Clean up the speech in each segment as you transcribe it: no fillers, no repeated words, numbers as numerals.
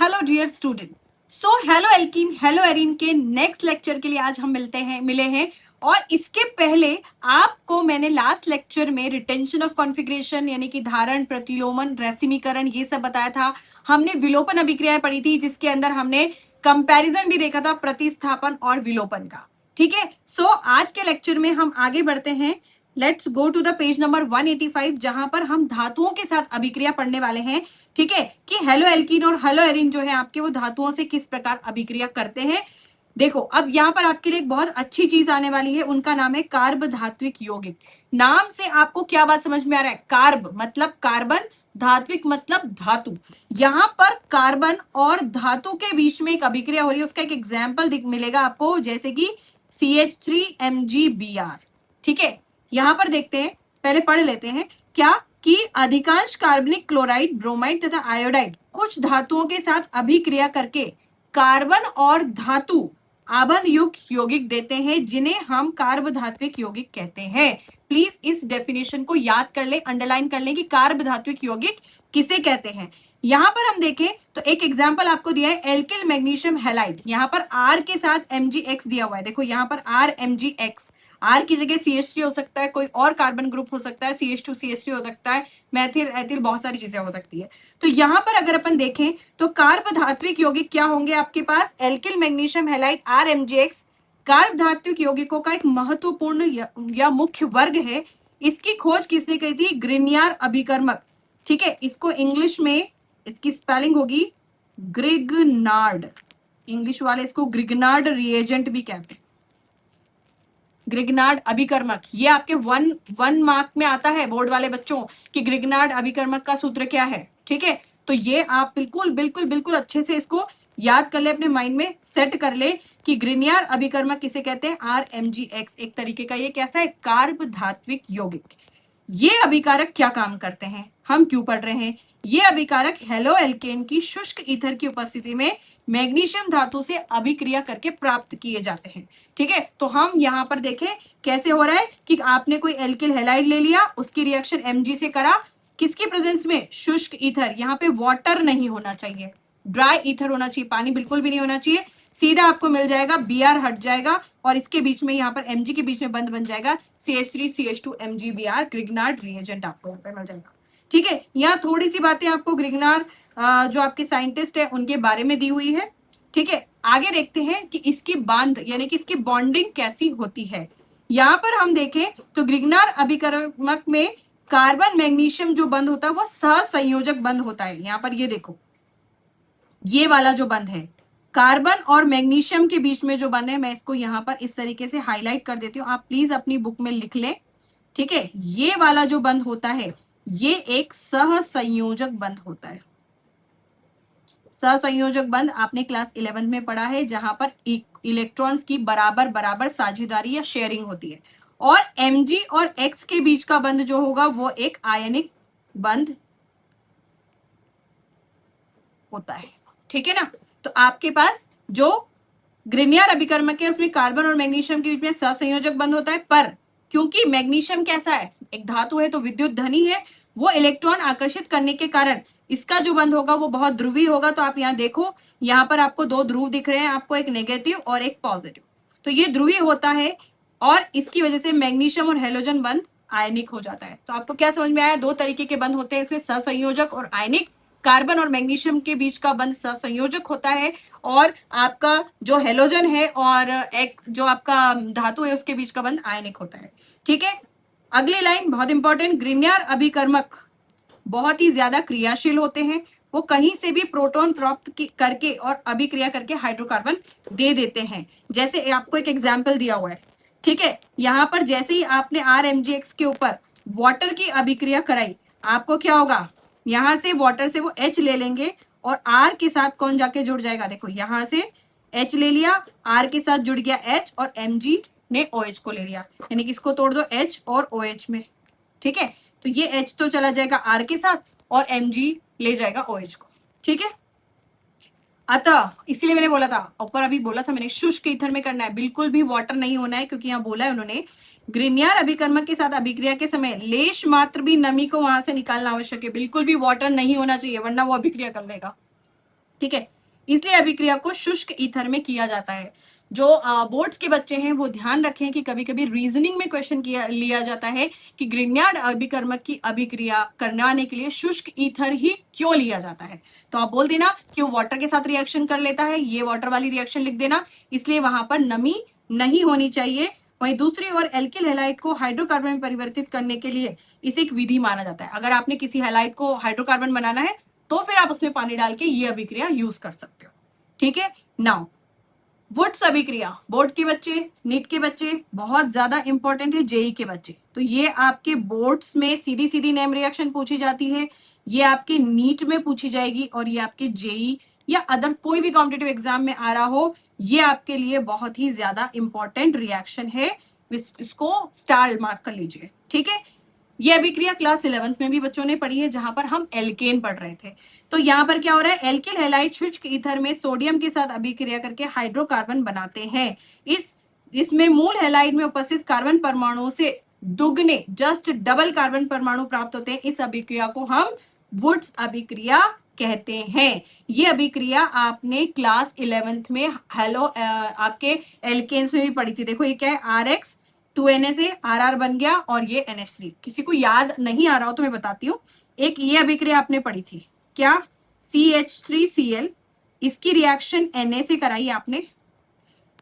Hello dear student. Hello एल्कीन, hello एरीन के नेक्स्ट लेक्चर के लिए आज हम मिले हैं। और इसके पहले आपको मैंने लास्ट लेक्चर में रिटेंशन ऑफ कॉन्फ़िगरेशन यानी कि धारण, प्रतिलोमन, रेसिमीकरण ये सब बताया था। हमने विलोपन अभिक्रियाएं पढ़ी थी जिसके अंदर हमने कंपैरिजन भी देखा था प्रतिस्थापन और विलोपन का। ठीक है, आज के लेक्चर में हम आगे बढ़ते हैं। Let's go to the page number 185 जहां पर हम धातुओं के साथ अभिक्रिया पढ़ने वाले हैं। ठीक है, कि हेलो एल्कीन और हेलो एरीन जो है आपके वो धातुओं से किस प्रकार अभिक्रिया करते हैं। देखो अब यहाँ पर आपके लिए एक बहुत अच्छी चीज आने वाली है, उनका नाम है कार्ब धात्विक यौगिक। नाम से आपको क्या बात समझ में आ रहा है? कार्ब मतलब कार्बन, धात्विक मतलब धातु। यहाँ पर कार्बन और धातु के बीच में एक अभिक्रिया हो रही है, उसका एक एग्जाम्पल मिलेगा आपको, जैसे कि CH3MgBr। ठीक है, यहां पर देखते हैं, पहले पढ़ लेते हैं क्या कि अधिकांश कार्बनिक क्लोराइड, ब्रोमाइड तथा आयोडाइड कुछ धातुओं के साथ अभिक्रिया करके कार्बन और धातु आबंध युक्त यौगिक देते हैं जिन्हें हम कार्ब धात्विक यौगिक कहते हैं। प्लीज इस डेफिनेशन को याद कर ले, अंडरलाइन कर ले कि कार्ब धात्विक यौगिक किसे कहते हैं। यहां पर हम देखें तो एक एग्जांपल आपको दिया है एल्किल मैग्नीशियम हैलाइड। यहां पर R के साथ Mgx दिया हुआ है। देखो यहां पर RMgx, R की जगह CH3 हो सकता है, कोई और कार्बन ग्रुप हो सकता है, CH2 CH3 हो सकता है, मैथिल एथिल, बहुत सारी चीजें हो सकती है। तो यहां पर अगर अपन देखें तो कार्ब धात्विक यौगिक क्या होंगे आपके पास? एल्किल मैग्नीशियम हैलाइड RMgx कार्ब धात्विक यौगिकों का एक महत्वपूर्ण या मुख्य वर्ग है। इसकी खोज किसने की थी? ग्रिग्नार्ड अभिकर्मक। ठीक है, इसको इंग्लिश में इसकी स्पेलिंग होगी ग्रिग्नार्ड, इंग्लिश वाले इसको ग्रिग्नार्ड रिएजेंट भी कहते हैं, ग्रिग्नार्ड अभिकर्मक। ये आपके वन मार्क में आता है बोर्ड वाले बच्चों कि ग्रिग्नार्ड अभिकर्मक का सूत्र क्या है। ठीक है, तो ये आप बिल्कुल बिल्कुल बिल्कुल अच्छे से इसको याद कर ले, अपने माइंड में सेट कर ले कि ग्रिग्नार्ड अभिकर्मक किसे कहते हैं? RMgx। एक तरीके का ये कैसा है? कार्ब धात्विक यौगिक। ये अभिकारक क्या काम करते हैं, हम क्यों पढ़ रहे हैं? ये अभिकारक हेलो एल्केन की शुष्क ईथर की उपस्थिति में मैग्नीशियम धातु से अभिक्रिया करके प्राप्त किए जाते हैं। ठीक है, तो हम यहाँ पर देखें कैसे हो रहा है कि आपने कोई एल्किल हैलाइड ले लिया, उसकी रिएक्शन Mg से करा, किसकी प्रेजेंस में? शुष्क ईथर। यहाँ पे वाटर नहीं होना चाहिए, ड्राई ईथर होना चाहिए, पानी बिल्कुल भी नहीं होना चाहिए। सीधा आपको मिल जाएगा, Br हट जाएगा और इसके बीच में यहाँ पर Mg के बीच में बंद बन जाएगा CH3CH2MgBr, ग्रिग्नार्ड रिएजेंट आपको यहाँ पे मिल जाएगा। ठीक है, यहाँ थोड़ी सी बातें आपको ग्रिग्नार्ड जो आपके साइंटिस्ट है उनके बारे में दी हुई है। ठीक है, आगे देखते हैं कि इसकी बांध यानी कि इसकी बॉन्डिंग कैसी होती है। यहाँ पर हम देखें तो ग्रिग्नार्ड अभिकर्मक में कार्बन मैग्नीशियम जो बंध होता है वो सहसंयोजक बंध होता है। यहाँ पर ये देखो, ये वाला जो बंध है कार्बन और मैग्नीशियम के बीच में जो बंध है, मैं इसको यहाँ पर इस तरीके से हाईलाइट कर देती हूँ, आप प्लीज अपनी बुक में लिख लें। ठीक है, ये वाला जो बंध होता है ये एक सहसंयोजक बंध होता है। सहसंयोजक बंध आपने क्लास 11 में पढ़ा है, जहां पर इलेक्ट्रॉन्स की बराबर बराबर साझेदारी या शेयरिंग होती है। और Mg और X के बीच का बंध जो होगा वो एक आयनिक बंध होता है। ठीक है ना, तो आपके पास जो ग्रिग्नार्ड अभिकर्मक है उसमें कार्बन और मैग्नीशियम के बीच में सहसंयोजक बंध होता है, पर क्योंकि मैग्नीशियम कैसा है? एक धातु है, तो विद्युत धनी है, वो इलेक्ट्रॉन आकर्षित करने के कारण इसका जो बंध होगा वो बहुत ध्रुवीय होगा। तो आप यहाँ देखो, यहाँ पर आपको दो ध्रुव दिख रहे हैं, आपको एक नेगेटिव और एक पॉजिटिव, तो ये ध्रुवीय होता है और इसकी वजह से मैग्नीशियम और हेलोजन बंध आयनिक हो जाता है। तो आपको क्या समझ में आया? दो तरीके के बंध होते हैं इसमें, सहसंयोजक और आयनिक। कार्बन और मैग्नीशियम के बीच का बंध सहसंयोजक होता है और आपका जो हेलोजन है और एक जो आपका धातु है उसके बीच का बंध आयनिक होता है। ठीक है, अगली लाइन बहुत इंपॉर्टेंट, ग्रिग्नार्ड अभिकर्मक बहुत ही ज्यादा क्रियाशील होते हैं, वो कहीं से भी प्रोटॉन प्राप्त करके और अभिक्रिया करके हाइड्रोकार्बन दे देते हैं। जैसे आपको एक एग्जाम्पल दिया हुआ है। ठीक है, यहाँ पर जैसे ही आपने RMgx के ऊपर वाटर की अभिक्रिया कराई, आपको क्या होगा? यहां से वाटर से वो H ले लेंगे और R के साथ कौन जाके जुड़ जाएगा? देखो यहां से H ले लिया, R के साथ जुड़ गया H और Mg ने OH को ले लिया, यानी कि इसको तोड़ दो H और OH में। ठीक है, तो ये H तो चला जाएगा R के साथ और Mg ले जाएगा OH को। ठीक है, अतः इसीलिए मैंने बोला था ऊपर, अभी बोला था मैंने, शुष्क ईथर में करना है, बिल्कुल भी वाटर नहीं होना है, क्योंकि यहाँ बोला है उन्होंने ग्रिग्नार्ड अभिकर्मक के साथ अभिक्रिया के समय लेश मात्र भी नमी को वहां से निकालना आवश्यक है, बिल्कुल भी वाटर नहीं होना चाहिए वरना वो अभिक्रिया कर लेगा। ठीक है, इसलिए अभिक्रिया को शुष्क ईथर में किया जाता है। जो बोर्ड्स के बच्चे हैं वो ध्यान रखें कि कभी कभी रीजनिंग में क्वेश्चन लिया जाता है कि ग्रिग्नार्ड अभिकर्मक की अभिक्रिया करवाने के लिए शुष्क ईथर ही क्यों लिया जाता है। तो आप बोल देना कि वो वाटर के साथ रिएक्शन कर लेता है, ये वाटर वाली रिएक्शन लिख देना, इसलिए वहां पर नमी नहीं होनी चाहिए। वहीं दूसरी ओर एल्किल हैलाइड को हाइड्रोकार्बन में परिवर्तित करने के लिए इसे एक विधि माना जाता है। अगर आपने किसी हैलाइड को हाइड्रोकार्बन बनाना है तो फिर आप उसमें पानी डाल के ये अभिक्रिया यूज कर सकते हो। ठीक है। नाउ वुड्स अभिक्रिया, बोर्ड के बच्चे, नीट के बच्चे, बहुत ज्यादा इंपॉर्टेंट है, जेई के बच्चे, तो ये आपके बोर्ड्स में सीधी सीधी नेम रिएक्शन पूछी जाती है, ये आपके नीट में पूछी जाएगी, और ये आपके जेई या अदर कोई भी कॉम्पिटिटिव एग्जाम में आ रहा हो, ये आपके लिए बहुत ही ज्यादा इंपॉर्टेंट रिएक्शन है, इसको स्टार मार्क कर लीजिए। ठीक है। ये अभिक्रिया क्लास 11th में भी बच्चों ने पढ़ी है, जहां पर हम एल्केन पढ़ रहे थे। तो यहाँ पर क्या हो रहा है, एल्किल हैलाइड शुष्क ईथर में सोडियम के साथ अभिक्रिया करके हाइड्रोकार्बन बनाते हैं। इसमें मूल हैलाइड में उपस्थित कार्बन परमाणुओं से दुगने, जस्ट डबल कार्बन परमाणु प्राप्त होते हैं। इस अभिक्रिया को हम वुड्स अभिक्रिया कहते हैं। ये अभिक्रिया आपने क्लास 11th में आपके एल्केन्स में भी पढ़ी थी। देखो ये क्या है, RX 2Na से RR बन गया और ये NH3। किसी को याद नहीं आ रहा हो तो मैं बताती हूँ। एक ये अभिक्रिया आपने पढ़ी थी, क्या, CH3Cl, इसकी रिएक्शन Na से कराई आपने।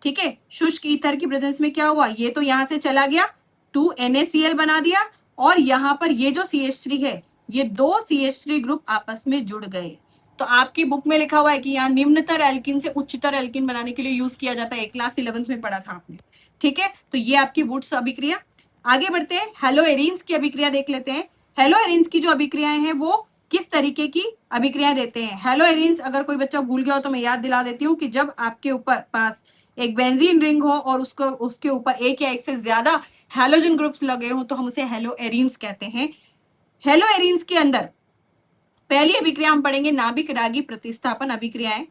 ठीक है। शुष्क ईथर की प्रेजेंस में क्या हुआ, ये तो यहां से चला गया, 2NaCl बना दिया, और यहां पर ये जो CH3 है, ये दो CH3 ग्रुप आपस में जुड़ गए। तो आपकी बुक में लिखा हुआ है कि यहाँ निम्नतर एल्किन से उच्चतर एल्किन बनाने के लिए यूज किया जाता है। क्लास 11th में पढ़ा था आपने। ठीक है। तो ये आपकी वुड्स अभिक्रिया। आगे बढ़ते हैं, हेलोएरिन्स की अभिक्रिया देख लेते हैं। हेलोएरिन्स की जो अभिक्रियाएं हैं वो किस तरीके की अभिक्रियाएं देते हैं। हेलोएरिन्स, अगर कोई बच्चा भूल गया हो तो मैं याद दिला देती हूँ कि जब आपके ऊपर पास एक बेंजीन रिंग हो और उसके ऊपर एक या एक से ज्यादा हैलोजन ग्रुप्स लगे हो तो हम उसे हेलोएरिन्स कहते हैं। हेलोएरिन्स के अंदर पहली अभिक्रिया हम पढ़ेंगे नाभिक रागी प्रतिस्थापन अभिक्रियाएं।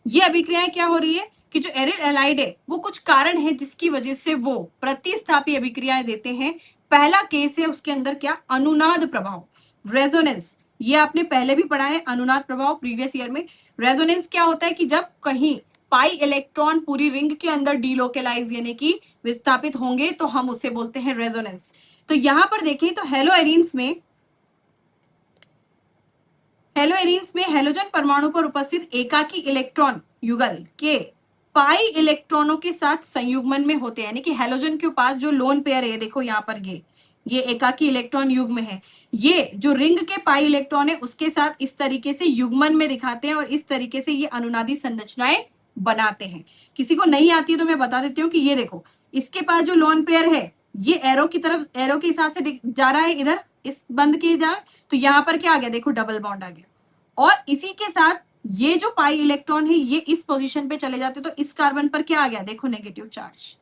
ये अभिक्रियाएं क्या हो रही है कि जो एरिल हैलाइड है वो कुछ कारण है जिसकी वजह से वो प्रतिस्थापी अभिक्रियाएं देते हैं। पहला केस है उसके अंदर क्या, अनुनाद प्रभाव, रेजोनेंस। ये आपने पहले भी पढ़ा है, अनुनाद प्रभाव प्रीवियस ईयर में। रेजोनेंस क्या होता है कि जब कहीं पाई इलेक्ट्रॉन पूरी रिंग के अंदर डीलोकेलाइज यानी कि विस्थापित होंगे तो हम उसे बोलते हैं रेजोनेंस। तो यहां पर देखें तो हेलोएरिन्स में हेलोजन परमाणु पर उपस्थित एकाकी इलेक्ट्रॉन युगल के पाई इलेक्ट्रॉनों के साथ संयुग्मन में होते हैं, यानी कि हेलोजन के पास जो लोन पेयर है, देखो यहाँ पर ये एकाकी इलेक्ट्रॉन युग्म है, ये जो रिंग के पाई इलेक्ट्रॉन है उसके साथ इस तरीके से युग्मन में दिखाते हैं और इस तरीके से ये अनुनादी संरचनाएं बनाते हैं। किसी को नहीं आती है तो मैं बता देती हूँ कि ये देखो, इसके पास जो लोन पेयर है ये एरो की तरफ, एरो के हिसाब से जा रहा है इधर, इस बंद के जाए तो यहाँ पर क्या आ गया, देखो डबल बॉन्ड आ गया, और इसी के साथ ये जो पाई इलेक्ट्रॉन है ये इस पोजीशन पे चले जाते तो इस कार्बन पर क्या आ गया, देखो नेगेटिव चार्ज।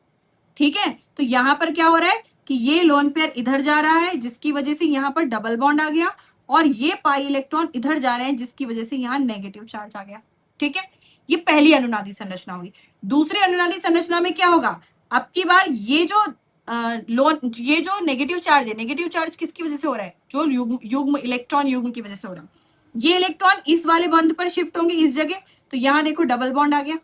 ठीक है। तो यहाँ पर क्या हो रहा है कि ये लोन पेयर इधर जा रहा है जिसकी वजह से यहाँ पर डबल बॉन्ड आ गया, और ये पाई इलेक्ट्रॉन इधर जा रहे हैं जिसकी वजह से यहाँ नेगेटिव चार्ज आ गया। ठीक है। ये पहली अनुनादी संरचना होगी। दूसरी अनुनादी संरचना में क्या होगा, अब की बार ये जो नेगेटिव चार्ज है, नेगेटिव चार्ज किसकी वजह से हो रहा है, जो युग्म इलेक्ट्रॉन युग्म की वजह से हो रहा है। ये इलेक्ट्रॉन इस वाले बॉन्ड पर शिफ्ट होंगे इस जगह, तो यहाँ देखो डबल बॉन्ड आ गया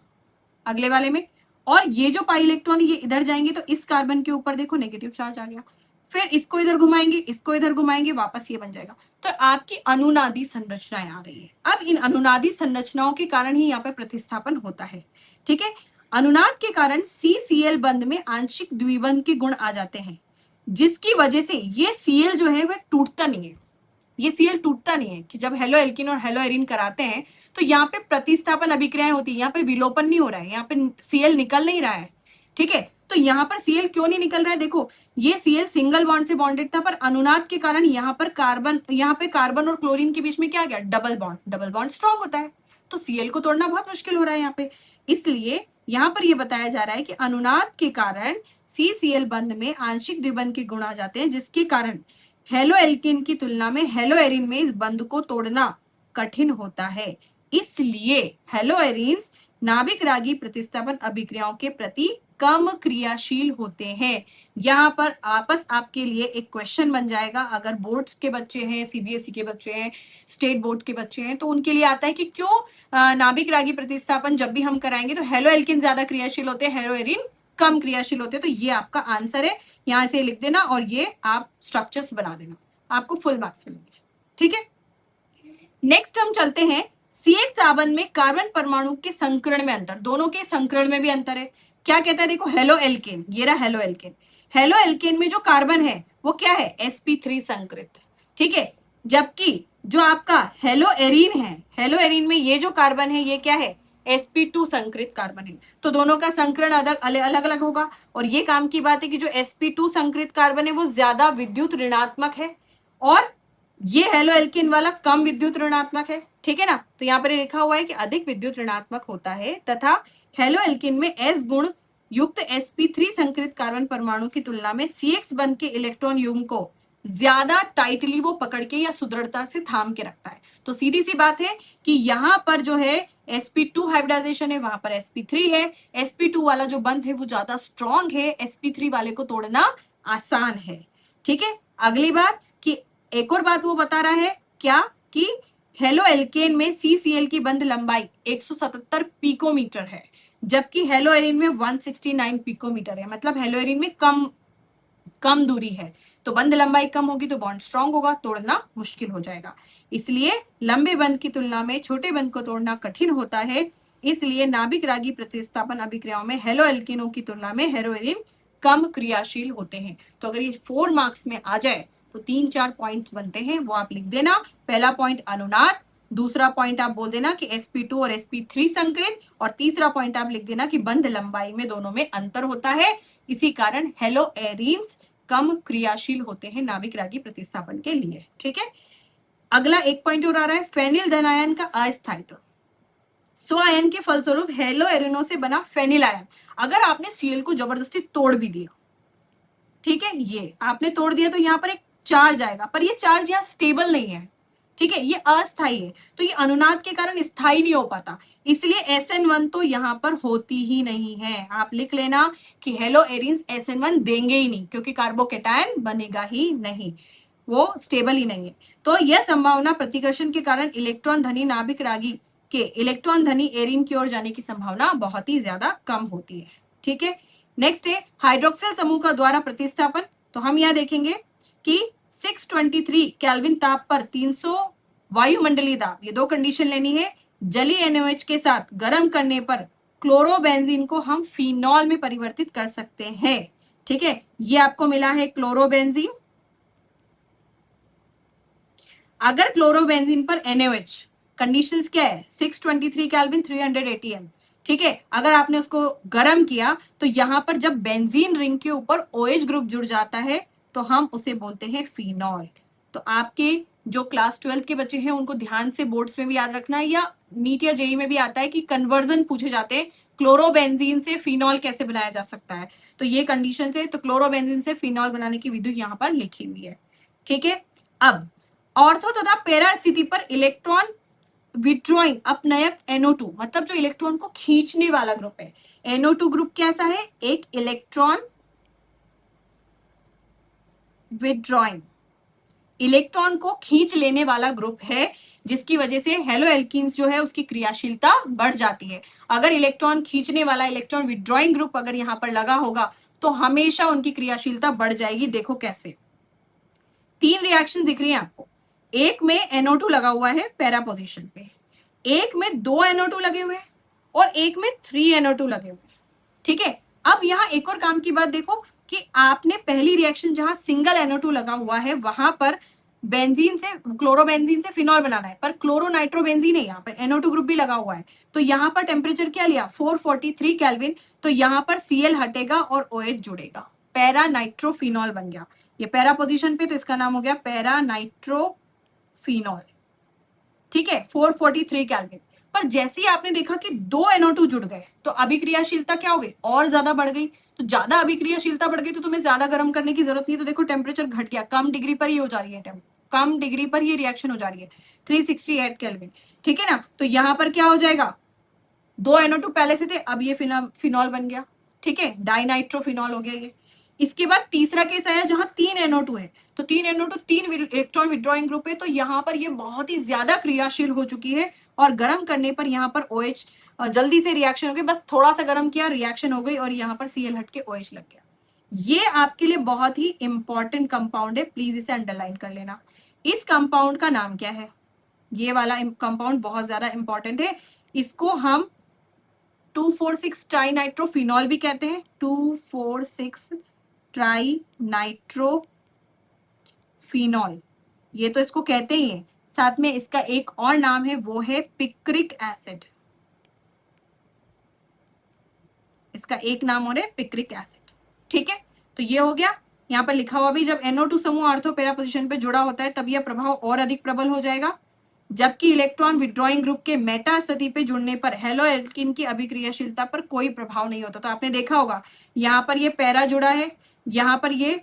अगले वाले में, और ये जो पाई इलेक्ट्रॉन ये इधर जाएंगे तो इस कार्बन के ऊपर देखो नेगेटिव चार्ज आ गया, फिर इसको इधर घुमाएंगे, इसको इधर घुमाएंगे, वापस ये बन जाएगा। तो आपकी अनुनादी संरचनाएं आ रही है। अब इन अनुनादी संरचनाओं के कारण ही यहाँ पे प्रतिस्थापन होता है। ठीक है। अनुनाद के कारण CCl बंध में आंशिक द्विबंध के गुण आ जाते हैं, जिसकी वजह से ये Cl जो है वह टूटता नहीं है। ये Cl टूटता नहीं है कि जब हेलो एल्किन और हेलो एरिन कराते हैं तो यहाँ पे प्रतिस्थापन अभिक्रियाएं होती है, यहाँ पे विलोपन नहीं हो रहा है, यहाँ पे Cl निकल नहीं रहा है। ठीक है। तो यहाँ पर Cl क्यों नहीं निकल रहा है, देखो ये Cl सिंगल बॉन्ड से बॉन्डेड था, पर अनुनाद के कारण यहाँ पे कार्बन और क्लोरीन के बीच में क्या आ गया, double bond. Double bond strong होता है तो Cl को तोड़ना बहुत मुश्किल हो रहा है यहाँ पे। इसलिए यहाँ पर यह बताया जा रहा है कि अनुनाद के कारण CCl बंध में आंशिक द्विबंध के गुण आ जाते हैं, जिसके कारण हेलो एल्किन की तुलना में हेलो एरिन में इस बंध को तोड़ना कठिन होता है। इसलिए हेलो एरिन्स नाभिक रागी प्रतिस्थापन अभिक्रियाओं के प्रति कम क्रियाशील होते हैं। यहाँ पर आपस आपके लिए एक क्वेश्चन बन जाएगा, अगर बोर्ड्स के बच्चे हैं, सीबीएसई के बच्चे हैं, स्टेट बोर्ड के बच्चे हैं, तो उनके लिए आता है कि क्यों नाभिक रागी प्रतिस्थापन जब भी हम कराएंगे तो हेलो एल्किन ज्यादा क्रियाशील होते हैं, हेलो एरिन कम क्रियाशील होते हैं। तो ये आपका आंसर है, यहां से लिख देना और ये आप स्ट्रक्चर्स बना देना, आपको फुल मार्क्स मिलेंगे। ठीक है, नेक्स्ट हम चलते हैं CH7 में कार्बन परमाणु के संकरण में अंतर, दोनों के संकरण में भी अंतर है। क्या कहता है, देखो हेलो एल्केन, ये रहा हेलो एल्केन, हेलो एल्केन में जो कार्बन है वो क्या है, sp3 संकृत, ठीक है, जबकि जो आपका हेलो एरीन है, हेलो एरीन में ये जो कार्बन है ये क्या है, sp2 संकृत कार्बन है। तो दोनों का संकरण अलग अलग होगा, और ये काम की बात है कि जो sp2 संकृत कार्बन है वो ज्यादा विद्युत ऋणात्मक है, और ये हेलो एल्किन वाला कम विद्युत ऋणात्मक है। ठीक है ना, तो यहाँ पर लिखा हुआ है कि अधिक विद्युत ऋणात्मक होता है, तथा हेलो एल्किन में S गुण युक्त sp3 संकृत कार्बन परमाणु की तुलना में CX बंध के इलेक्ट्रॉन युग्म को ज्यादा टाइटली वो पकड़ के या सुदृढ़ता से थाम के रखता है। तो सीधी सी बात है कि यहाँ पर जो है sp2 हाइब्रिडाइजेशन है, वहां पर sp3 है, sp2 वाला जो बंध है वो ज्यादा स्ट्रॉन्ग है, sp3 वाले को तोड़ना आसान है। ठीक है, अगली बात कि एक और बात वो बता रहा है क्या, कि हेलो एल्केन में CCl की बंध लंबाई 177 पिकोमीटर है, जबकि हेलो एरीन में 169 पिकोमीटर है। मतलब हेलो एरीन में कम दूरी है, तो बंध लंबाई कम होगी तो बॉन्ड स्ट्रांग होगा, तोड़ना मुश्किल हो जाएगा। इसलिए लंबे बंध की तुलना में छोटे बंध को तोड़ना कठिन होता है। इसलिए नाभिक रागी प्रतिस्थापन अभिक्रियाओं में हेलो एल्केनों की तुलना में हेलो एरीन कम क्रियाशील होते हैं। तो अगर ये 4 मार्क्स में आ जाए तो 3-4 पॉइंट्स बनते हैं, वो आप लिख देना। पहला पॉइंट अनुनाद, दूसरा पॉइंट आप बोल देना कि sp2 और sp3 संकृत, और तीसरा पॉइंट आप लिख देना कि बंध लंबाई में दोनों में अंतर होता है, इसी कारण हेलो एरीन्स कम क्रियाशील होते हैं नाभिक रागी प्रतिस्थापन के लिए। ठीक है, अगला एक पॉइंट और आ रहा है, फेनिल धनायन का अस्थायित्व। स्व आयन के फलस्वरूप हेलो एरिनो से बना फेनिल आयन, अगर आपने Cl को जबरदस्ती तोड़ भी दिया, ठीक है, ये आपने तोड़ दिया तो यहाँ पर एक चार्ज आएगा, पर ये चार्ज यहाँ स्टेबल नहीं है, ठीक है, ये अस्थायी है, तो ये अनुनाद के कारण स्थायी नहीं हो पाता, इसलिए SN1 तो यहाँ पर होती ही नहीं है। आप लिख लेना कि हेलो एरिन्स SN1 देंगे ही नहीं, क्योंकि कार्बोकेटायन बनेगा ही नहीं, वो स्टेबल ही नहीं है। तो यह संभावना प्रतिकर्षण के कारण इलेक्ट्रॉन धनी नाभिक रागी के इलेक्ट्रॉन धनी एरिन की ओर जाने की संभावना बहुत ही ज्यादा कम होती है। ठीक है, नेक्स्ट है हाइड्रोक्सिल समूह का द्वारा प्रतिस्थापन। तो हम यहाँ देखेंगे कि 623 केल्विन ताप पर 300 वायुमंडलीय दाब, ये 2 कंडीशन लेनी है। जलीय NaOH के साथ गर्म करने पर क्लोरोबेंजीन को हम फिनॉल में परिवर्तित कर सकते हैं। ठीक है, ये आपको मिला है क्लोरोबेंजीन। अगर क्लोरोबेंजीन पर NaOH कंडीशंस क्या है, 623 केल्विन 300 ATM, ठीक है, अगर आपने उसको गर्म किया तो यहां पर जब बेंजीन रिंग के ऊपर OH ग्रुप जुड़ जाता है तो हम उसे बोलते हैं फिनॉल। तो आपके जो क्लास 12 के बच्चे हैं उनको ध्यान से बोर्ड्स में भी याद रखना है, या नीट या जेई में भी आता है कि कन्वर्जन पूछे जाते हैं, क्लोरोबेंजीन से फिनॉल कैसे बनाया जा सकता है, तो ये कंडीशन है, तो क्लोरोबेंजीन से फिनॉल बनाने की विधि यहाँ पर लिखी हुई है। ठीक है, अब ऑर्थो तथा पैरा स्थिति पर इलेक्ट्रॉन विड्रॉइंग अपनयक NO2, मतलब जो इलेक्ट्रॉन को खींचने वाला ग्रुप है, NO2 ग्रुप कैसा है, एक इलेक्ट्रॉन विड्रॉइंग, इलेक्ट्रॉन को खींच लेने वाला ग्रुप है, जिसकी वजह से हेलो एल्कीन्स जो है उसकी क्रियाशीलता बढ़ जाती है। अगर इलेक्ट्रॉन खींचने वाला इलेक्ट्रॉन विड्रॉइंग ग्रुप अगर यहां पर लगा होगा तो हमेशा उनकी क्रियाशीलता बढ़ जाएगी। देखो कैसे, 3 रिएक्शन दिख रही है आपको, एक में NO2 लगा हुआ है पैरा पोजीशन पे, एक में 2 NO2 लगे हुए हैं, और एक में 3 NO2 लगे हुए हैं। ठीक है, अब यहाँ एक और काम की बात देखो कि आपने पहली रिएक्शन जहां सिंगल NO2 लगा हुआ है वहां पर बेंजीन से क्लोरोबेंजीन से फिनॉल बनाना है, पर क्लोरोनाइट्रोबेंजीन है, यहाँ पर NO2 ग्रुप भी लगा हुआ है, तो यहाँ पर टेम्परेचर क्या लिया, 443 केल्विन, तो यहाँ पर Cl हटेगा और OH जुड़ेगा, पैरा नाइट्रोफिनॉल बन गया। ये पैरा पोजीशन पे तो इसका नाम हो गया पैरा नाइट्रोफिनॉल। ठीक है, 443 केल्विन पर जैसे ही आपने देखा कि 2 NO2 जुड़ गए तो अभिक्रियाशीलता क्या हो गई, और ज्यादा बढ़ गई। तो ज्यादा अभिक्रियाशीलता बढ़ गई तो तुम्हें ज्यादा गर्म करने की जरूरत नहीं है, तो देखो टेम्परेचर घट गया, कम डिग्री पर ही हो जा रही है, कम डिग्री पर ये रिएक्शन हो जा रही है, 368 केल्विन। ठीक है ना, तो यहां पर क्या हो जाएगा, 2 NO2 पहले से थे, अब ये फिनॉल बन गया। ठीक है, डाइनाइट्रोफिनॉल हो गया ये। इसके बाद तीसरा केस आया जहां 3 NO2 है, तो 3 NO2 3 इलेक्ट्रॉन विड्रॉइंग ग्रुप है, तो यहाँ पर ये बहुत ही ज्यादा क्रियाशील हो चुकी है और गर्म करने पर यहाँ पर OH जल्दी से रिएक्शन हो गई, बस थोड़ा सा गर्म किया रिएक्शन हो गई और यहाँ पर Cl हट के OH लग गया। ये आपके लिए बहुत ही इंपॉर्टेंट कंपाउंड है, प्लीज इसे अंडरलाइन कर लेना। इस कंपाउंड का नाम क्या है? ये वाला कंपाउंड बहुत ज्यादा इंपॉर्टेंट है, इसको हम 2,4,6 ट्राइनाइट्रोफिनॉल भी कहते हैं, 2,4,6 ट्राइनाइट्रोफिनॉल, ये तो इसको कहते ही है। साथ में इसका एक और नाम है, वो है पिक्रिक एसिड। इसका एक नाम और है पिक्रिक एसिड, ठीक है। तो ये हो गया। यहाँ पर लिखा हुआ भी, जब NO2 समूह ऑर्थो पैरा पोजीशन पे जुड़ा होता है तब यह प्रभाव और अधिक प्रबल हो जाएगा, जबकि इलेक्ट्रॉन विड्रॉइंग ग्रुप के मेटा स्थिति पे जुड़ने पर हेलो एल्किन की अभिक्रियाशीलता पर कोई प्रभाव नहीं होता। तो आपने देखा होगा यहाँ पर ये पैरा जुड़ा है, यहाँ पर ये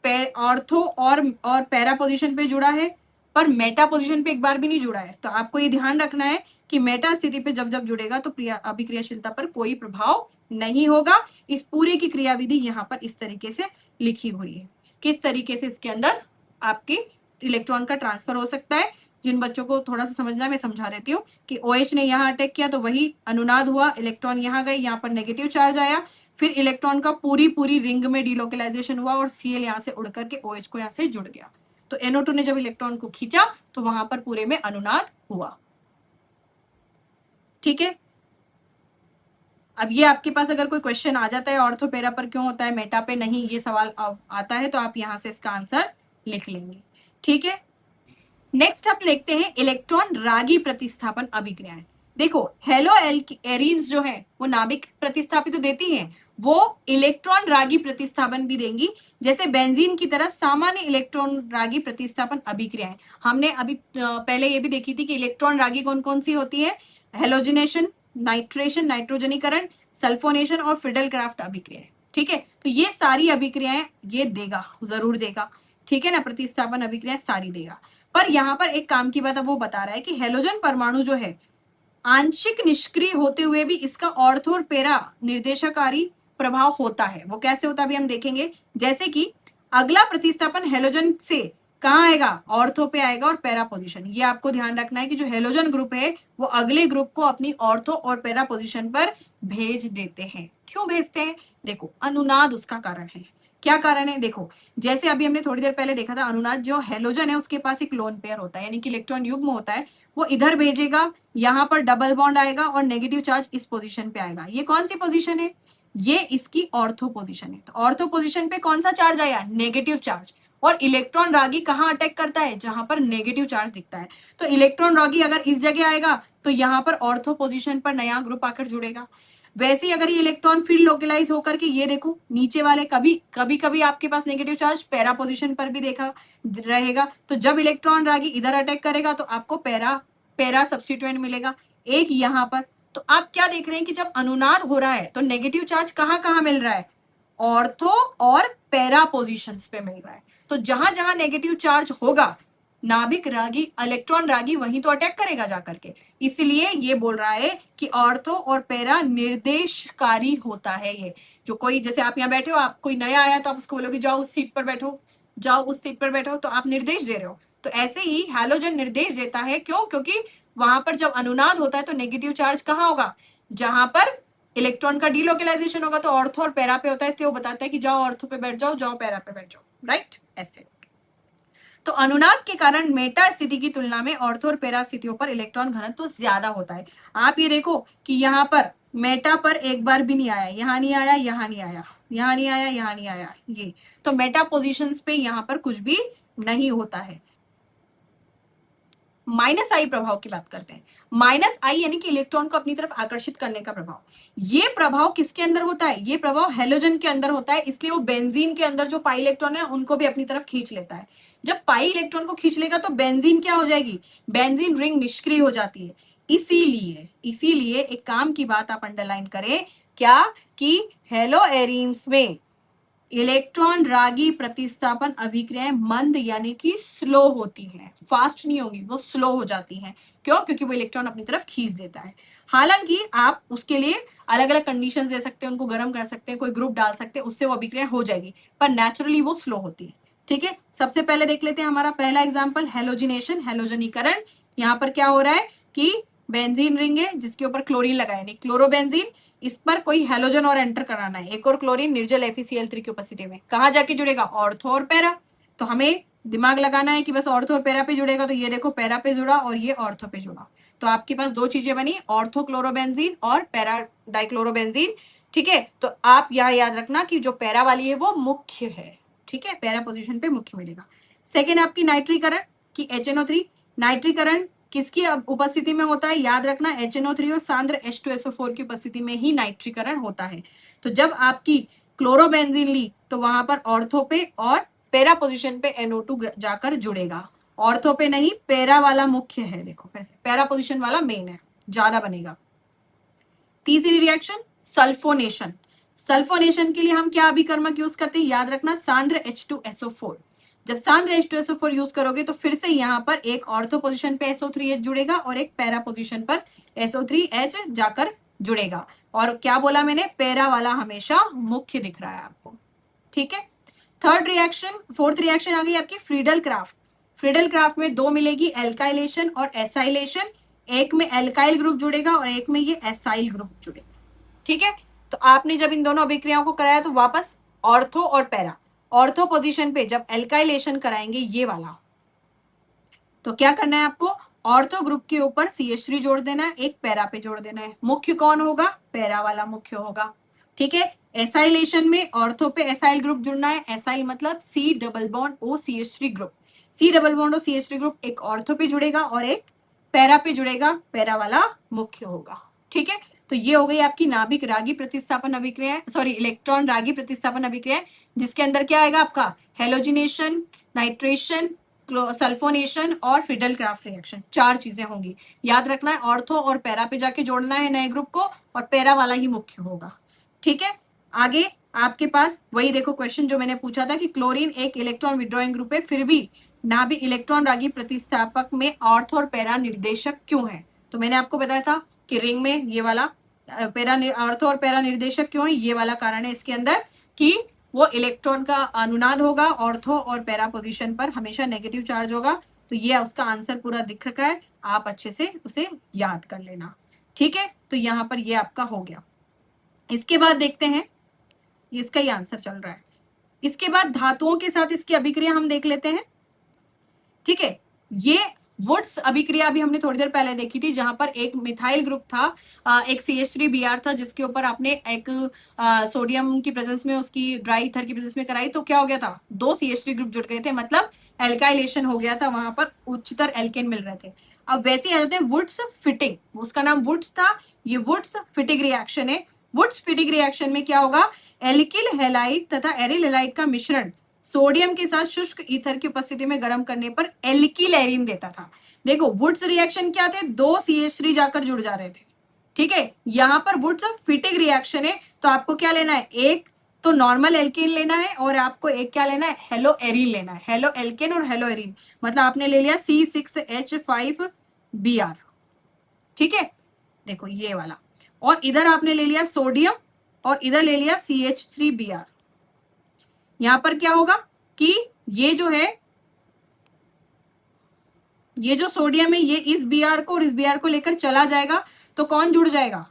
ऑर्थो और पैरा पोजीशन पे जुड़ा है, पर मेटा पोजीशन पे एक बार भी नहीं जुड़ा है। तो आपको ये ध्यान रखना है कि मेटा स्थिति पे जब जब जुड़ेगा तो अभिक्रियाशीलता पर कोई प्रभाव नहीं होगा। इस पूरे की क्रियाविधि यहाँ पर इस तरीके से लिखी हुई है, किस तरीके से इसके अंदर आपके इलेक्ट्रॉन का ट्रांसफर हो सकता है। जिन बच्चों को थोड़ा सा समझना है मैं समझा देती हूँ कि OH ने यहाँ अटैक किया तो वही अनुनाद हुआ, इलेक्ट्रॉन यहाँ गए, यहाँ पर नेगेटिव चार्ज आया, फिर इलेक्ट्रॉन का पूरी रिंग में डिलोकलाइजेशन हुआ और Cl यहाँ से उड़ करके OH को यहाँ से जुड़ गया। तो NO2 ने जब इलेक्ट्रॉन को खींचा तो वहां पर पूरे में अनुनाद हुआ, ठीक है। अब ये आपके पास अगर कोई क्वेश्चन आ जाता है ऑर्थो पैरा पर क्यों होता है, मेटा पे नहीं, ये सवाल आता है तो आप यहाँ से इसका आंसर लिख लेंगे, ठीक है। नेक्स्ट आप देखते हैं इलेक्ट्रॉन रागी प्रतिस्थापन अभिक्रियाएं। देखो हेलो एरीन्स जो है वो नाभिक प्रतिस्थापित तो देती हैं, वो इलेक्ट्रॉन रागी प्रतिस्थापन भी देंगी, जैसे बेंजीन की तरह सामान्य इलेक्ट्रॉन रागी प्रतिस्थापन अभिक्रियाएं। हमने अभी पहले ये भी देखी थी कि इलेक्ट्रॉन रागी कौन कौन सी होती है, हेलोजिनेशन, नाइट्रेशन नाइट्रोजनीकरण, सल्फोनेशन और फ्रिडल क्राफ्ट अभिक्रियाएं, ठीक है। तो ये सारी अभिक्रियाएं ये देगा, जरूर देगा, ठीक है ना, प्रतिस्थापन अभिक्रियाएं सारी देगा। पर यहाँ पर एक काम की बात अब वो बता रहा है कि हेलोजन परमाणु जो है आंशिक निष्क्रिय होते हुए भी इसका ऑर्थो और पैरा निर्देशकारी प्रभाव होता है। वो कैसे होता है अभी हम देखेंगे। जैसे कि अगला प्रतिस्थापन हेलोजन से कहाँ आएगा, ऑर्थो पे आएगा और पैरा पोजीशन। ये आपको ध्यान रखना है कि जो हेलोजन ग्रुप है वो अगले ग्रुप को अपनी ऑर्थो और पैरा पोजीशन पर भेज देते हैं। क्यों भेजते हैं, देखो अनुनाद उसका कारण है। क्या कारण है, देखो जैसे अभी हमने थोड़ी देर पहले देखा था, अनुनाद जो हेलोजन है उसके पास एक लोन पेयर होता है, यानी कि इलेक्ट्रॉन युग्म होता है, वो इधर भेजेगा, यहाँ पर डबल बॉन्ड आएगा और नेगेटिव चार्ज इस पोजीशन पे आएगा। ये कौन सी पोजीशन है, ये इसकी ऑर्थो पोजीशन है। तो ऑर्थो पोजीशन पे कौन सा चार्ज आया, नेगेटिव चार्ज। और इलेक्ट्रॉन रागी कहाँ अटैक करता है, जहां पर नेगेटिव चार्ज दिखता है। तो इलेक्ट्रॉन रागी अगर इस जगह आएगा तो यहाँ पर ऑर्थो पोजीशन पर नया ग्रुप आकर जुड़ेगा। वैसे ही अगर ये इलेक्ट्रॉन फील्ड लोकलाइज होकर के ये देखो नीचे वाले कभी आपके पास नेगेटिव चार्ज पैरा पोजीशन पर भी देखा रहेगा। तो जब इलेक्ट्रॉन रागी इधर अटैक करेगा तो आपको पैरा सब्स्टिट्यूएंट मिलेगा, एक यहाँ पर। तो आप क्या देख रहे हैं कि जब अनुनाद हो रहा है तो नेगेटिव चार्ज कहाँ कहाँ मिल रहा है, ऑर्थो और पैरा पोजीशंस पे मिल रहा है। तो जहां जहां नेगेटिव चार्ज होगा नाभिक रागी इलेक्ट्रॉन रागी वहीं तो अटैक करेगा जाकर के। इसलिए ये बोल रहा है कि ऑर्थो और पैरा निर्देशकारी होता है। ये जो कोई, जैसे आप यहाँ बैठे हो, आप कोई नया आया तो आप उसको बोलोगे जाओ उस सीट पर बैठो, जाओ उस सीट पर बैठो, तो आप निर्देश दे रहे हो। तो ऐसे ही हैलोजन निर्देश देता है, क्यों, क्योंकि वहां पर जब अनुनाद होता है तो नेगेटिव चार्ज कहाँ होगा, जहां पर इलेक्ट्रॉन का डीलोकलाइजेशन होगा तो ऑर्थो और पैरा पे होता है। इसलिए वो बताता है कि जाओ ऑर्थो पे बैठ जाओ, जाओ पैरा पे बैठ जाओ, राइट, ऐसे। तो अनुनाद के कारण मेटा स्थिति की तुलना में ऑर्थो और पैरा स्थितियों पर इलेक्ट्रॉन घनत्व तो ज्यादा होता है। आप ये देखो कि यहाँ पर मेटा पर एक बार भी नहीं आया, यहाँ नहीं आया, यहाँ नहीं आया, यहाँ नहीं आया, यहाँ नहीं आया, ये तो मेटा पोजीशंस पे यहाँ पर कुछ भी नहीं होता है। माइनस आई प्रभाव की बात करते हैं। माइनस आई यानी कि इलेक्ट्रॉन को अपनी तरफ आकर्षित करने का प्रभाव। ये प्रभाव किसके अंदर होता है, ये प्रभाव हेलोजन के अंदर होता है। इसलिए वो बेंजीन के अंदर जो पाई इलेक्ट्रॉन है उनको भी अपनी तरफ खींच लेता है। जब पाई इलेक्ट्रॉन को खींच लेगा तो बेंजीन क्या हो जाएगी, बेंजीन रिंग निष्क्रिय हो जाती है। इसीलिए एक काम की बात आप अंडरलाइन करें, क्या कि हेलो एरीन्स में इलेक्ट्रॉन रागी प्रतिस्थापन अभिक्रियाएं मंद यानी कि स्लो होती हैं, फास्ट नहीं होगी, वो स्लो हो जाती हैं। क्यों? क्योंकि वो इलेक्ट्रॉन अपनी तरफ खींच देता है। हालांकि आप उसके लिए अलग अलग कंडीशंस दे सकते हैं, उनको गर्म कर सकते हैं, कोई ग्रुप डाल सकते हैं, उससे वो अभिक्रिया हो जाएगी, पर नेचुरली वो स्लो होती है। ठीक है, सबसे पहले देख लेते हैं हमारा पहला एग्जाम्पल, हेलोजिनेशन, हेलोजनीकरण। यहाँ पर क्या हो रहा है कि बेंजीन रिंग है जिसके ऊपर क्लोरीन लगाया, नहीं क्लोरोबेंजीन, इस पर कोई हेलोजन और एंटर कराना है, एक और क्लोरीन निर्जल FeCl3 की उपस्थिति में, कहां जाके जुड़ेगा? ऑर्थो और पैरा। तो हमें दिमाग लगाना है कि बस ऑर्थो और पैरा पे जुड़ेगा, तो ये देखो पैरा पे जुड़ा और ये ऑर्थो पे जुड़ा, तो आपके पास दो चीजें बनी, ऑर्थो क्लोरोबेंजीन और पैरा डाइक्लोरोबेंजीन। ठीक है, तो आप यहाँ याद रखना कि जो पैरा वाली है वो मुख्य है। ठीक है, पैरा पोजीशन पे मुख्य मिलेगा। सेकेंड आपकी नाइट्रीकरण की HNO3, नाइट्रीकरण किसकी उपस्थिति में होता है? याद रखना HNO3 और सांद्र H2SO4 की उपस्थिति में ही नाइट्रीकरण होता है। तो जब आपकी क्लोरोबेंजीन ली तो वहां पर ऑर्थो पे और पैरा पोजीशन पे NO2 जाकर जुड़ेगा, ऑर्थो पे नहीं, पैरा वाला मुख्य है। देखो फिर से पैरा पोजीशन वाला मेन है, ज्यादा बनेगा। तीसरी रिएक्शन सल्फोनेशन, सल्फोनेशन के लिए हम क्या अभिकर्मक यूज करते हैं? याद रखना सांद्र H2SO4। जब सांद्र H2SO4 यूज करोगे तो फिर से यहाँ पर एक ऑर्थो पोजीशन पे SO3H जुड़ेगा और एक पैरा पोजीशन पर SO3H जाकर जुड़ेगा। और क्या बोला मैंने? पैरा वाला हमेशा मुख्य दिख रहा है आपको। ठीक है, थर्ड रिएक्शन, फोर्थ रिएक्शन आ गई आपकी फ्रीडल क्राफ्ट। फ्रीडल क्राफ्ट में दो मिलेगी, एल्काइलेशन और एसाइलेशन। एक में एल्काइल ग्रुप जुड़ेगा और एक में ये एसाइल ग्रुप जुड़ेगा। ठीक है, तो आपने जब इन दोनों अभिक्रियाओं को कराया तो वापस ऑर्थो और पैरा, ऑर्थो पोजीशन पे जब एल्काइलेशन कराएंगे ये वाला, तो क्या करना है आपको? ऑर्थो ग्रुप के ऊपर CH3 जोड़ देना है, एक पैरा पे जोड़ देना है। मुख्य कौन होगा? पैरा वाला मुख्य होगा। ठीक है, एसाइलेशन में ऑर्थो पे एसाइल ग्रुप जुड़ना है, एसाइल मतलब C double bond O CH3 group, C double bond O CH3 group एक ऑर्थो पे जुड़ेगा और एक पैरा पे जुड़ेगा, पैरा वाला मुख्य होगा। ठीक है, तो ये हो गई आपकी नाभिक रागी प्रतिस्थापन अभिक्रिया, सॉरी इलेक्ट्रॉन रागी प्रतिस्थापन अभिक्रिया, जिसके अंदर क्या आएगा आपका? हेलोजिनेशन, नाइट्रेशन, सल्फोनेशन और फ्रीडल क्राफ्ट रिएक्शन, चार चीजें होंगी। याद रखना है ऑर्थो और पैरा पे जाके जोड़ना है नए ग्रुप को, और पैरा वाला ही मुख्य होगा। ठीक है, आगे आपके पास वही देखो क्वेश्चन जो मैंने पूछा था कि क्लोरीन एक इलेक्ट्रॉन विड्रॉइंग ग्रुप है, फिर भी नाभिक इलेक्ट्रॉन रागी प्रतिस्थापक में ऑर्थो और पैरा निर्देशक क्यों है? तो मैंने आपको बताया था कि रिंग में ये वाला पैरा, ऑर्थो और पैरा निर्देशक क्यों है? ये वाला कारण है इसके अंदर कि वो इलेक्ट्रॉन का अनुनाद होगा ऑर्थो और पैरा पोजीशन पर, हमेशा नेगेटिव चार्ज होगा। तो ये उसका आंसर पूरा दिख रखा है, आप अच्छे से उसे याद कर लेना। ठीक है, तो यहाँ पर ये आपका हो गया। इसके बाद देखते हैं, इसका ही आंसर चल रहा है। इसके बाद धातुओं के साथ इसकी अभिक्रिया हम देख लेते हैं। ठीक है, ये वुड्स अभिक्रिया भी हमने थोड़ी देर पहले देखी थी, जहां पर एक मिथाइल ग्रुप था, एक CH3Br था, जिसके ऊपर आपने एक सोडियम की प्रेजेंस में उसकी ड्राई ईथर की प्रेजेंस में कराई, तो क्या हो गया था? दो CH3 ग्रुप जुड़ गए थे, मतलब एल्काइलेशन हो गया था, वहां पर उच्चतर एल्केन मिल रहे थे। अब वैसे आ जाते हैं वुड्स फिटिंग, उसका नाम वुड्स था, ये वुड्स फिटिंग रिएक्शन है। वुड्स फिटिंग रिएक्शन में क्या होगा? एल्किल हैलाइड तथा एरिल हैलाइड का मिश्रण सोडियम के साथ शुष्क ईथर की उपस्थिति में गर्म करने पर एल्किल एरिन देता था। देखो वुड्स रिएक्शन क्या थे? दो CH3 जाकर जुड़ जा रहे थे। ठीक है, यहां पर वुड्स फिटिंग रिएक्शन है, तो आपको क्या लेना है? एक तो नॉर्मल एल्केन लेना है और आपको एक क्या लेना है? हेलो एरिन लेना है। हेलो एल्केन और हेलो एरिन, मतलब आपने ले लिया C6H5Br। ठीक है, देखो ये वाला, और इधर आपने ले लिया सोडियम और इधर ले लिया CH3Br। यहां पर क्या होगा कि ये जो है, ये जो सोडियम है ये इस Br को और इस Br को लेकर चला जाएगा, तो कौन जुड़ जाएगा?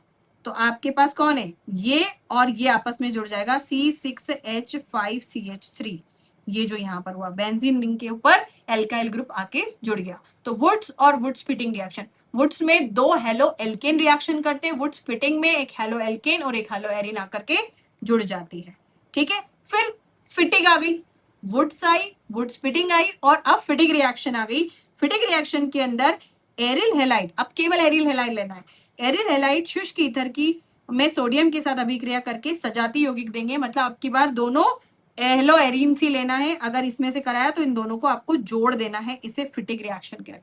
तो आपके पास कौन है? ये और ये आपस में जुड़ जाएगा, C6H5CH3। ये जो यहां पर हुआ बेंजीन रिंग के ऊपर एल्काइल ग्रुप आके जुड़ गया। तो वुड्स और वुड्स फिटिंग रिएक्शन, वुड्स में दो हेलो एल्केन रिएक्शन करते हैं, वुड्स फिटिंग में एक हेलो एल्केन और एक हेलो एरिन आकर के जुड़ जाती है। ठीक है, फिर फिटिंग आ गई, वुड्स आई, वुड्स फिटिंग आई, और अब फिटिंग रिएक्शन आ गई। फिटिंग रिएक्शन के अंदर एरिल हैलाइड, अब केवल एरिल हैलाइड लेना है। एरिल हैलाइड शुष्क ईथर की में सोडियम के साथ अभिक्रिया करके सजाती यौगिक देंगे, मतलब अब की बार दोनों हेलो एरिन सी लेना है। अगर इसमें से कराया तो इन दोनों को आपको जोड़ देना है, इसे फिटिंग रिएक्शन कहना है।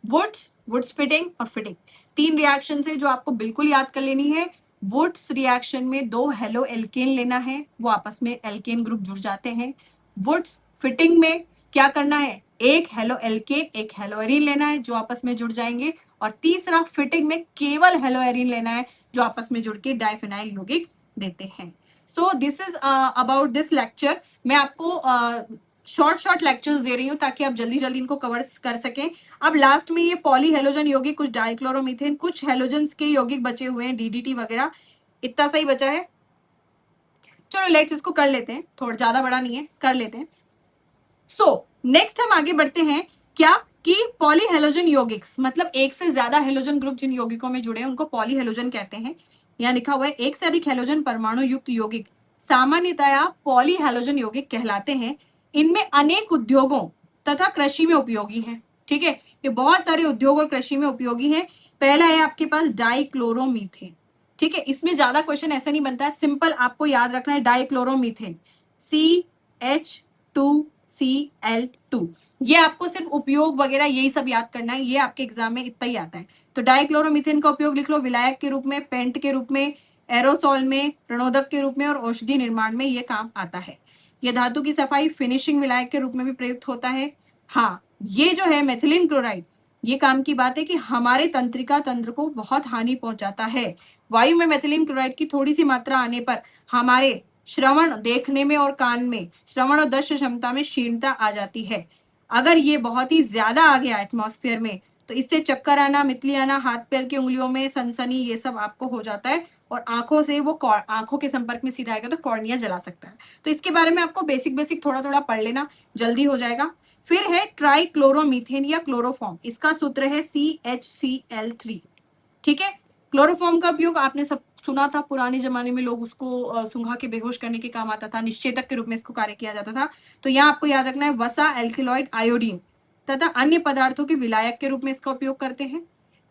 वुड्स, वुड्स फिटिंग और फिटिंग, तीन रिएक्शन है जो आपको बिल्कुल याद कर लेनी है। वुड्स रिएक्शन में 2 हेलो एल्केन लेना है, वो आपस में एल्केन ग्रुप जुड़ जाते हैं। वुड्स फिटिंग में क्या करना है, एक हेलो एल्केन एक हेलो एरीन लेना है जो आपस में जुड़ जाएंगे, और तीसरा फिटिंग में केवल हेलो एरीन लेना है जो आपस में जुड़ के डाइफिनाइल यौगिक देते हैं। So this is about this lecture. मैं आपको शॉर्ट लेक्चर्स दे रही हूँ ताकि आप जल्दी जल्दी इनको कवर कर सकें। अब लास्ट में ये पॉली हेलोजन यौगिक, कुछ डाइक्लोरोमीथेन, कुछ हेलोजन्स के यौगिक बचे हुए हैं, डीडीटी वगैरह, इतना सही बचा है। चलो लेट्स इसको कर लेते हैं, थोड़ा ज्यादा बड़ा नहीं है, कर लेते हैं। सो नेक्स्ट हम आगे बढ़ते हैं क्या कि पॉली हेलोजन यौगिक्स, मतलब एक से ज्यादा हेलोजन ग्रुप जिन यौगिकों में जुड़े हैं उनको पॉली हेलोजन कहते हैं। यहाँ लिखा हुआ है एक से अधिक हेलोजन परमाणु युक्त यौगिक सामान्यतया पॉली हेलोजन यौगिक कहलाते हैं। इनमें अनेक उद्योगों तथा कृषि में उपयोगी है। ठीक है, ये बहुत सारे उद्योग और कृषि में उपयोगी है। पहला है आपके पास डाइक्लोरोमीथेन। ठीक है, इसमें ज्यादा क्वेश्चन ऐसा नहीं बनता है, सिंपल आपको याद रखना है डाइक्लोरोमीथेन, CH2Cl2। ये आपको सिर्फ उपयोग वगैरह यही सब याद करना है, ये आपके एग्जाम में इतना ही आता है। तो डाइक्लोरोमीथेन का उपयोग लिख लो विलायक के रूप में, पेंट के रूप में, एरोसॉल में, प्रणोदक के रूप में और औषधि निर्माण में ये काम आता है। यह धातु की सफाई फिनिशिंग विलायक के रूप में भी प्रयुक्त होता है। हाँ, ये जो है मेथिलीन क्लोराइड, ये काम की बात है कि हमारे तंत्रिका तंत्र को बहुत हानि पहुंचाता है। वायु में मेथिलीन क्लोराइड की थोड़ी सी मात्रा आने पर हमारे श्रवण, देखने में और कान में श्रवण और दृश्य क्षमता में क्षीणता आ जाती है। अगर ये बहुत ही ज्यादा आ गया एटमॉस्फेयर में तो इससे चक्कर आना, मितली आना, हाथ पैर की उंगलियों में सनसनी, ये सब आपको हो जाता है, और आंखों से वो आंखों के संपर्क में सीधा आएगा तो कॉर्निया जला सकता है। तो इसके बारे में आपको बेसिक थोड़ा थोड़ा पढ़ लेना, जल्दी हो जाएगा। फिर है ट्राइक्लोरोमीथेन या क्लोरोफॉर्म, इसका सूत्र है CHCl3। ठीक है, क्लोरोफॉर्म का उपयोग आपने सब सुना था, पुराने जमाने में लोग उसको सुंघा के बेहोश करने के काम आता था, निश्चेतक के रूप में इसको कार्य किया जाता था। तो यहाँ आपको याद रखना है वसा, एल्किलॉइड, आयोडीन तथा अन्य पदार्थों के विलायक के रूप में इसका उपयोग करते हैं।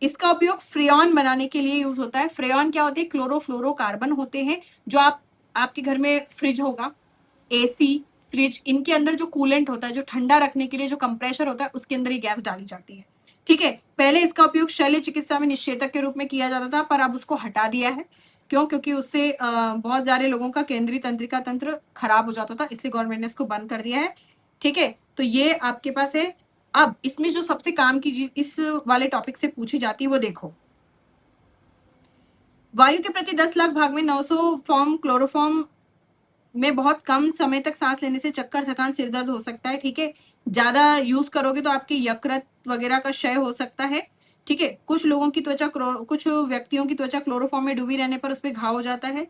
इसका उपयोग फ्रेयॉन बनाने के लिए यूज होता है। फ्रेयॉन क्या होते हैं, क्लोरोफ्लोरोकार्बन होते हैं। जो आपके घर में फ्रिज होगा, AC, फ्रिज, इनके अंदर जो कूलेंट होता है, जो ठंडा रखने के लिए जो कंप्रेशर होता है, उसके अंदर ये गैस डाली जाती है। ठीक है, पहले इसका उपयोग शल्य चिकित्सा में निश्चेतक के रूप में किया जाता था, पर अब उसको हटा दिया है। क्यों? क्योंकि उससे बहुत सारे लोगों का केंद्रीय तंत्रिका तंत्र खराब हो जाता था, इसलिए गवर्नमेंट ने इसको बंद कर दिया है। ठीक है, तो ये आपके पास है। अब इसमें जो सबसे काम की चीज इस वाले टॉपिक से पूछी जाती है वो देखो, वायु के प्रति 10 लाख भाग में 900 फॉर्म क्लोरोफॉर्म में बहुत कम समय तक सांस लेने से चक्कर, थकान, सिर दर्द हो सकता है। ठीक है, ज्यादा यूज करोगे तो आपकी यकृत वगैरह का क्षय हो सकता है। ठीक है, कुछ लोगों की त्वचा, कुछ व्यक्तियों की त्वचा क्लोरोफॉर्म में डूबी रहने पर उस पर घाव हो जाता है।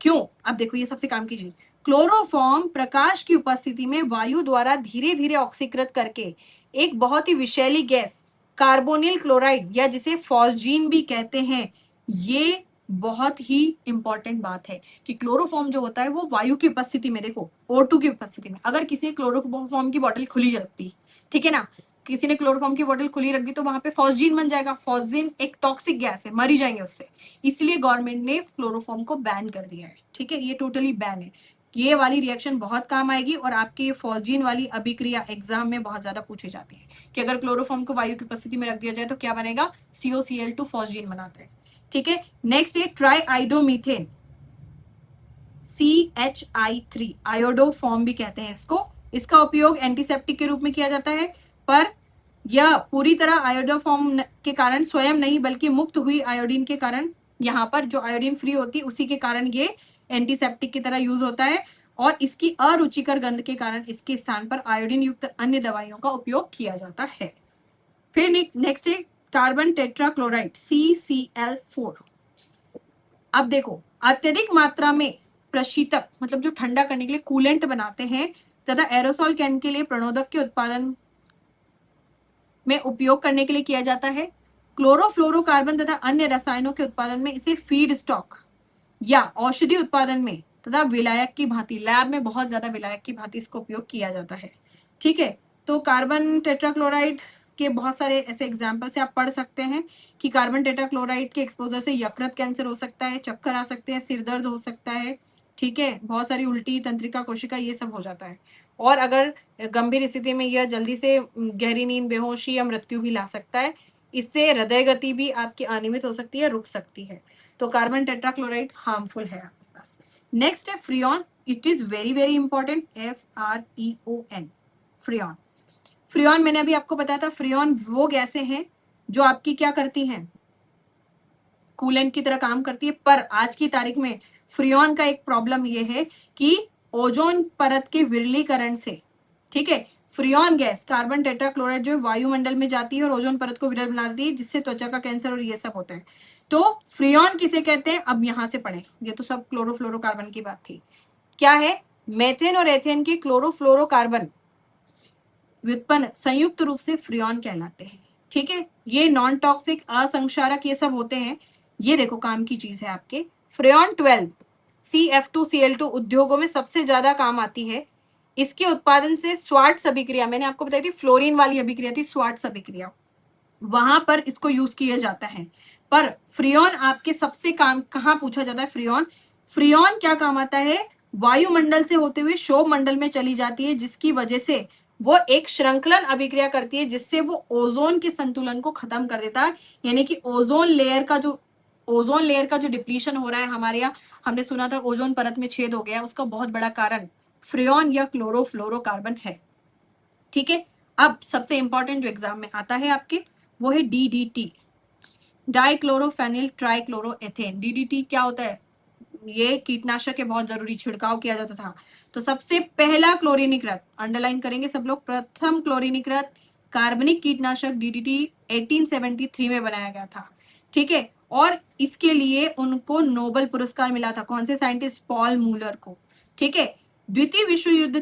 क्यों? अब देखो ये सबसे काम की चीज, क्लोरोफॉर्म प्रकाश की उपस्थिति में वायु द्वारा धीरे धीरे ऑक्सीकृत करके एक बहुत ही विषैली गैस कार्बोनिल क्लोराइड या जिसे फॉस्जीन भी कहते हैं, ये बहुत ही इंपॉर्टेंट बात है कि क्लोरोफॉर्म जो होता है वो वायु की उपस्थिति में, देखो O2 की उपस्थिति में, अगर किसी ने क्लोरोफॉर्म की बोतल खुली रख दी, ठीक है ना, किसी ने क्लोरोफॉर्म की बोतल खुली रख दी तो वहां पे फॉस्जीन बन जाएगा। फॉस्जीन एक टॉक्सिक गैस है, मरी जाएंगे उससे, इसलिए गवर्नमेंट ने क्लोरोफॉर्म को बैन कर दिया है। ठीक है, ये टोटली बैन है। ये वाली रिएक्शन बहुत काम आएगी और आपकी ये फॉस्जीन वाली अभिक्रिया एग्जाम में बहुत ज्यादा पूछी जाती है कि अगर क्लोरोफॉर्म को वायु की उपस्थिति में रख दिया जाए तो क्या बनेगा, COCl2 फॉस्जीन बनाता है। ठीक है, नेक्स्ट है ट्राइआइडोमीथेन, CHI3, आयोडोफॉर्म भी कहते हैं इसको। इसका उपयोग एंटीसेप्टिक के रूप में किया जाता है, पर यह पूरी तरह आयोडोफॉर्म के कारण स्वयं नहीं बल्कि मुक्त हुई आयोडीन के कारण, यहाँ पर जो आयोडीन फ्री होती है उसी के कारण ये एंटीसेप्टिक की तरह यूज होता है, और इसकी अरुचिकर गंध के कारण इसके स्थान पर आयोडीन युक्त अन्य दवाइयों का उपयोग किया जाता है। फिर नेक्स्ट है कार्बन टेट्राक्लोराइड, CCl4। अब देखो, अत्यधिक मात्रा में प्रशीतक, मतलब जो ठंडा करने के लिए कूलेंट बनाते हैं, तथा एरोसॉल कैन के लिए प्रणोदक के उत्पादन में उपयोग करने के लिए किया जाता है। क्लोरोफ्लोरोकार्बन तथा अन्य रसायनों के उत्पादन में इसे फीड स्टॉक या औषधि उत्पादन में तथा विलायक की भांति, लैब में बहुत ज्यादा विलायक की भांति इसको उपयोग किया जाता है। ठीक है, तो कार्बन टेट्राक्लोराइड के बहुत सारे ऐसे एग्जाम्पल से आप पढ़ सकते हैं कि कार्बन टेट्राक्लोराइड के एक्सपोजर से यकृत कैंसर हो सकता है, चक्कर आ सकते हैं, सिर दर्द हो सकता है। ठीक है, बहुत सारी उल्टी, तंत्रिका कोशिका, ये सब हो जाता है, और अगर गंभीर स्थिति में यह जल्दी से गहरी नींद, बेहोशी या मृत्यु भी ला सकता है। इससे हृदय गति भी आपकी अनियमित हो सकती है, रुक सकती है। तो कार्बन टेट्राक्लोराइड हार्मफुल है आपके पास। नेक्स्ट है freon. It is very very important, FREON, freon. Freon मैंने अभी आपको बताया था, फ्रियॉन वो गैसें हैं जो आपकी क्या करती हैं, कूलेंट की तरह काम करती है। पर आज की तारीख में फ्रियॉन का एक प्रॉब्लम ये है कि ओजोन परत के विरलीकरण से, ठीक है, फ्रियॉन गैस कार्बन टेट्राक्लोराइड जो वायुमंडल में जाती है और ओजोन परत को विरल बना देती है, जिससे त्वचा का कैंसर और ये सब होता है। तो फ्रियॉन किसे कहते हैं, अब यहां से पढ़ें, ये तो सब क्लोरोफ्लोरोकार्बन की बात थी। क्या है, मेथेन और एथेन के क्लोरोफ्लोरोकार्बन व्युत्पन्न संयुक्त रूप से फ्रियॉन कहलाते हैं। ठीक है, ये नॉन टॉक्सिक, असंक्षारक, ये सब होते हैं। ये देखो काम की चीज है आपके। फ्रियॉन 12 CF2Cl2 उद्योगों में सबसे ज्यादा काम आती है। इसके उत्पादन से स्वार्ट्स अभिक्रिया, मैंने आपको बताई थी फ्लोरीन वाली अभिक्रिया थी स्वार्ट्स अभिक्रिया, वहां पर इसको यूज किया जाता है। पर फ्रियॉन आपके सबसे काम कहाँ पूछा जाता है, फ्रियॉन, फ्रियॉन क्या काम आता है, वायुमंडल से होते हुए क्षोभ मंडल में चली जाती है, जिसकी वजह से वो एक श्रृंखलन अभिक्रिया करती है, जिससे वो ओजोन के संतुलन को खत्म कर देता है। यानी कि ओजोन लेयर का जो डिप्लीशन हो रहा है हमारे यहाँ, हमने सुना था ओजोन परत में छेद हो गया, उसका बहुत बड़ा कारण फ्रियॉन या क्लोरोफ्लोरोकार्बन है। ठीक है, अब सबसे इंपॉर्टेंट जो एग्जाम में आता है आपके, वो है DDT, डाइक्लोरोफेनिल ट्राइक्लोरोएथेन। DDT क्या होता है, ये कीटनाशक है, बहुत जरूरी, छिड़काव किया जाता था। तो सबसे पहला क्लोरीनीकृत, अंडरलाइन करेंगे सब लोग, प्रथम क्लोरीनीकृत कार्बनिक कीटनाशक DDT 1873 में बनाया गया था। ठीक है, और इसके लिए उनको नोबेल पुरस्कार मिला था, कौन से साइंटिस्ट, पॉल मूलर को। ठीक है, द्वितीय विश्व युद्ध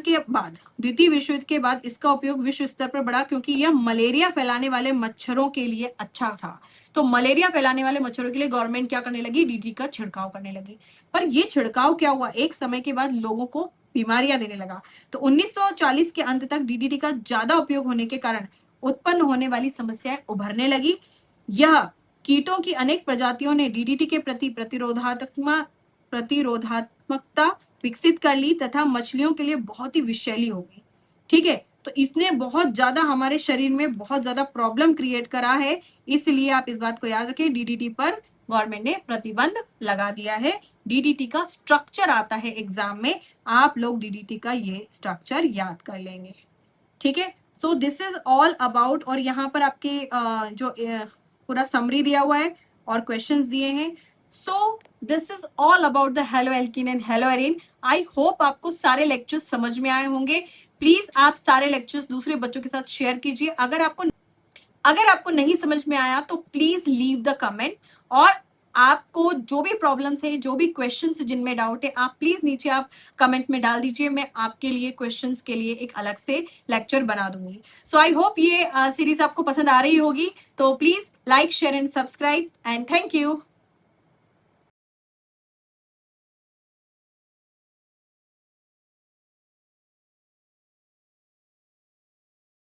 के बाद इसका उपयोग विश्व स्तर पर बढ़ा, क्योंकि यह मलेरिया फैलाने वाले मच्छरों के लिए अच्छा था। तो मलेरिया फैलाने वाले मच्छरों के लिए गवर्नमेंट क्या करने लगी, DDT का छिड़काव करने लगी। पर ये छिड़काव क्या हुआ, एक समय के बाद लोगों को बीमारियां देने लगा। तो 1940 के अंत तक DDT का ज्यादा उपयोग होने के कारण उत्पन्न होने वाली समस्याएं उभरने लगी। यह कीटों की अनेक प्रजातियों ने DDT के प्रति प्रतिरोधात्मकता विकसित कर ली तथा मछलियों के लिए बहुत ही विषैली हो गई। ठीक है, तो इसने बहुत ज्यादा हमारे शरीर में बहुत ज्यादा प्रॉब्लम क्रिएट करा है। इसलिए आप इस बात को याद रखें, DDT पर गवर्नमेंट ने प्रतिबंध लगा दिया है। DDT का स्ट्रक्चर आता है एग्जाम में, आप लोग DDT का ये स्ट्रक्चर याद कर लेंगे। ठीक है, so this is all about, और यहाँ पर आपके जो पूरा समरी दिया हुआ है और क्वेश्चंस दिए हैं। So this is all about the hello alkene and hello arene. I hope आपको सारे लेक्चर्स समझ में आए होंगे। प्लीज आप सारे लेक्चर्स दूसरे बच्चों के साथ शेयर कीजिए। अगर आपको नहीं समझ में आया तो प्लीज लीव द कमेंट, और आपको जो भी प्रॉब्लम्स है, जो भी क्वेश्चंस जिनमें डाउट है, आप प्लीज नीचे आप कमेंट में डाल दीजिए। मैं आपके लिए क्वेश्चंस के लिए एक अलग से लेक्चर बना दूंगी। सो आई होप ये सीरीज आपको पसंद आ रही होगी। तो please like, share and subscribe, and thank you.